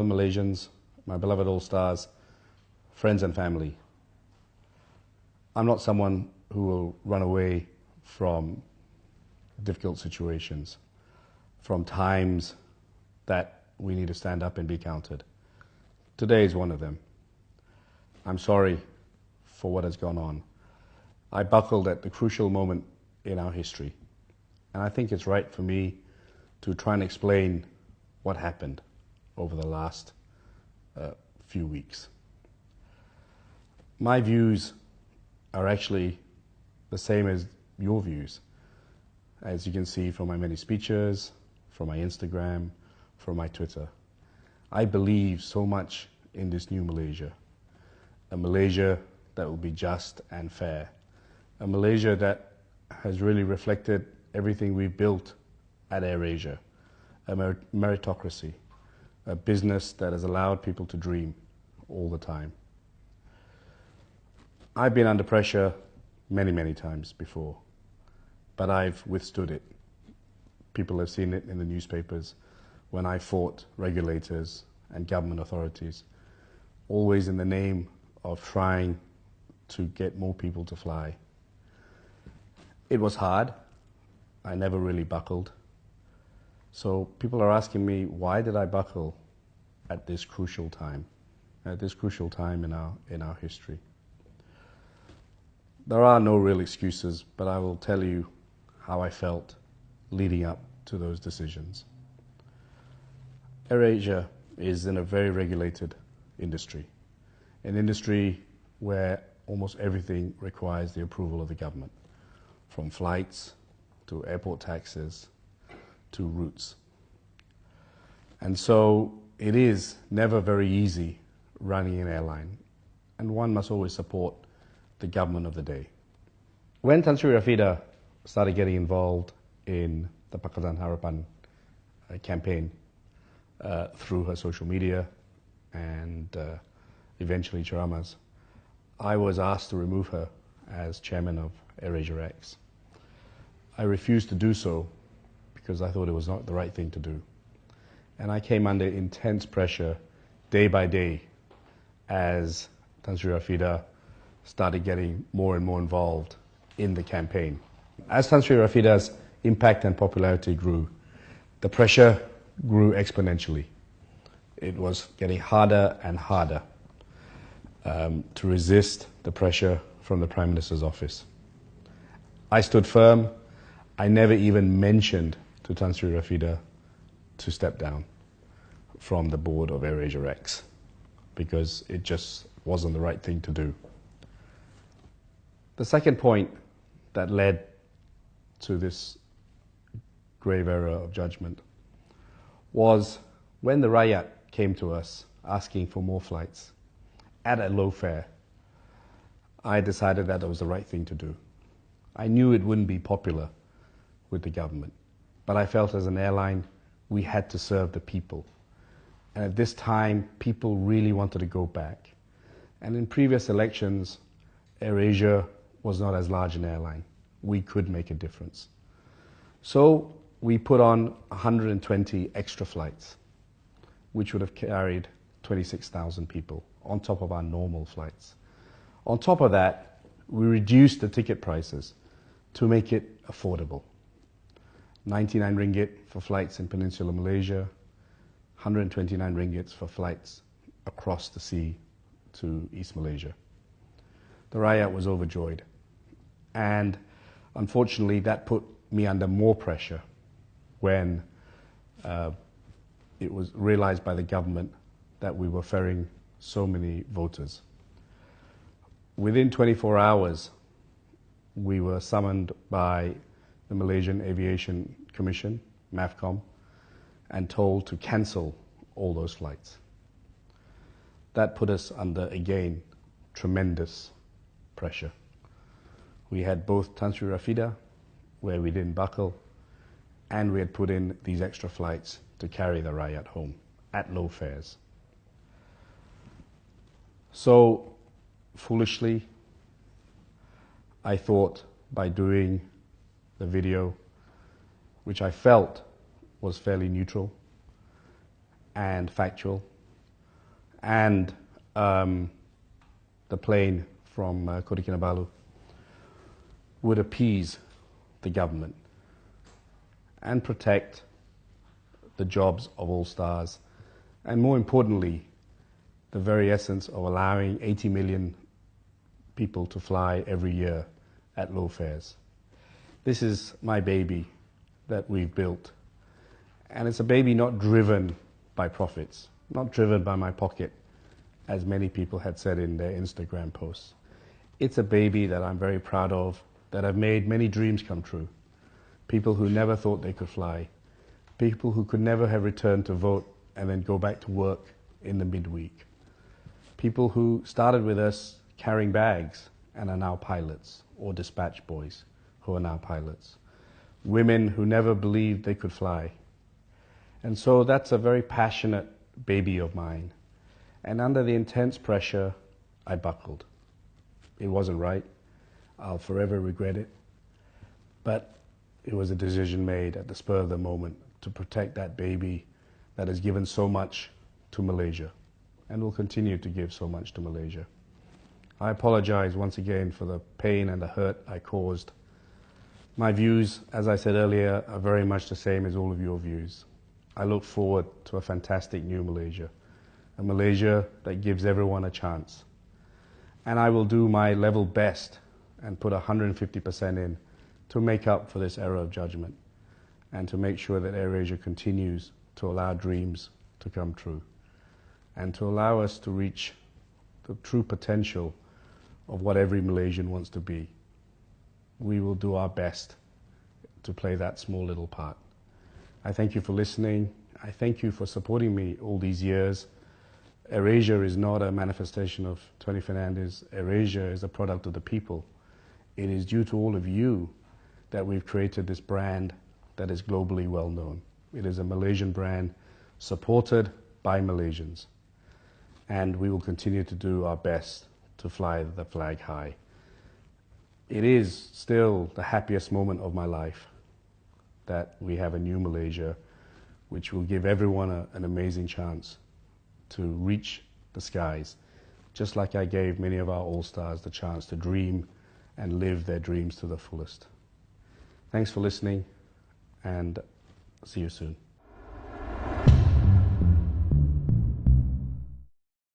Malaysians, my beloved All-Stars, friends and family. I'm not someone who will run away from difficult situations, from times that we need to stand up and be counted. Today is one of them. I'm sorry for what has gone on. I buckled at the crucial moment in our history, and I think it's right for me to try and explain what happened over the last few weeks. My views are actually the same as your views, as you can see from my many speeches, from my Instagram, from my Twitter. I believe so much in this new Malaysia, a Malaysia that will be just and fair, a Malaysia that has really reflected everything we've built at AirAsia, a meritocracy, a business that has allowed people to dream all the time. I've been under pressure many, many times before, but I've withstood it. People have seen it in the newspapers when I fought regulators and government authorities, always in the name of trying to get more people to fly. It was hard. I never really buckled. So people are asking me, why did I buckle at this crucial time in our history? There are no real excuses, but I will tell you how I felt leading up to those decisions. AirAsia is in a very regulated industry, an industry where almost everything requires the approval of the government, from flights to airport taxes to routes. And so it is never very easy running an airline, and one must always support the government of the day. When Tan Sri Rafida started getting involved in the Pakatan Harapan campaign through her social media and eventually Charamas, I was asked to remove her as chairman of AirAsia X. I refused to do so because I thought it was not the right thing to do. And I came under intense pressure day by day as Tan Sri Rafida started getting more and more involved in the campaign. As Tan Sri Rafida's impact and popularity grew, the pressure grew exponentially. It was getting harder and harder to resist the pressure from the Prime Minister's office. I stood firm. I never even mentioned to Tan Sri Rafida to step down from the board of AirAsia X because it just wasn't the right thing to do. The second point that led to this grave error of judgment was when the Rakyat came to us asking for more flights at a low fare. I decided that it was the right thing to do. I knew it wouldn't be popular with the government, but I felt as an airline we had to serve the people. And at this time, people really wanted to go back. And in previous elections, AirAsia was not as large an airline. We could make a difference. So we put on 120 extra flights, which would have carried 26,000 people on top of our normal flights. On top of that, we reduced the ticket prices to make it affordable. 99 ringgit for flights in Peninsular Malaysia, 129 ringgits for flights across the sea to East Malaysia. The Rakyat was overjoyed. And unfortunately, that put me under more pressure when it was realized by the government that we were ferrying so many voters. Within 24 hours, we were summoned by the Malaysian Aviation Commission, MAVCOM, and told to cancel all those flights. That put us under, again, tremendous pressure. We had both Tan Sri Rafida, where we didn't buckle, and we had put in these extra flights to carry the Rakyat home at low fares. So, foolishly, I thought by doing the video, which I felt was fairly neutral and factual, and the plane from Kota Kinabalu would appease the government and protect the jobs of All Stars, and more importantly, the very essence of allowing 80 million people to fly every year at low fares. This is my baby that we've built, and it's a baby not driven by profits, not driven by my pocket, as many people had said in their Instagram posts. It's a baby that I'm very proud of, that have made many dreams come true. People who never thought they could fly, people who could never have returned to vote and then go back to work in the midweek. People who started with us carrying bags and are now pilots, or dispatch boys who are now pilots. Women who never believed they could fly. And so that's a very passionate baby of mine. And under the intense pressure, I buckled. It wasn't right. I'll forever regret it. But it was a decision made at the spur of the moment to protect that baby that has given so much to Malaysia and will continue to give so much to Malaysia. I apologize once again for the pain and the hurt I caused. My views, as I said earlier, are very much the same as all of your views. I look forward to a fantastic new Malaysia, a Malaysia that gives everyone a chance. And I will do my level best and put 150% in to make up for this error of judgment and to make sure that AirAsia continues to allow dreams to come true and to allow us to reach the true potential of what every Malaysian wants to be. We will do our best to play that small little part. I thank you for listening. I thank you for supporting me all these years. AirAsia is not a manifestation of Tony Fernandes. AirAsia is a product of the people. It is due to all of you that we've created this brand that is globally well known. It is a Malaysian brand supported by Malaysians. And we will continue to do our best to fly the flag high. It is still the happiest moment of my life that we have a new Malaysia, which will give everyone an amazing chance to reach the skies, just like I gave many of our All-Stars the chance to dream and live their dreams to the fullest. Thanks for listening, and see you soon.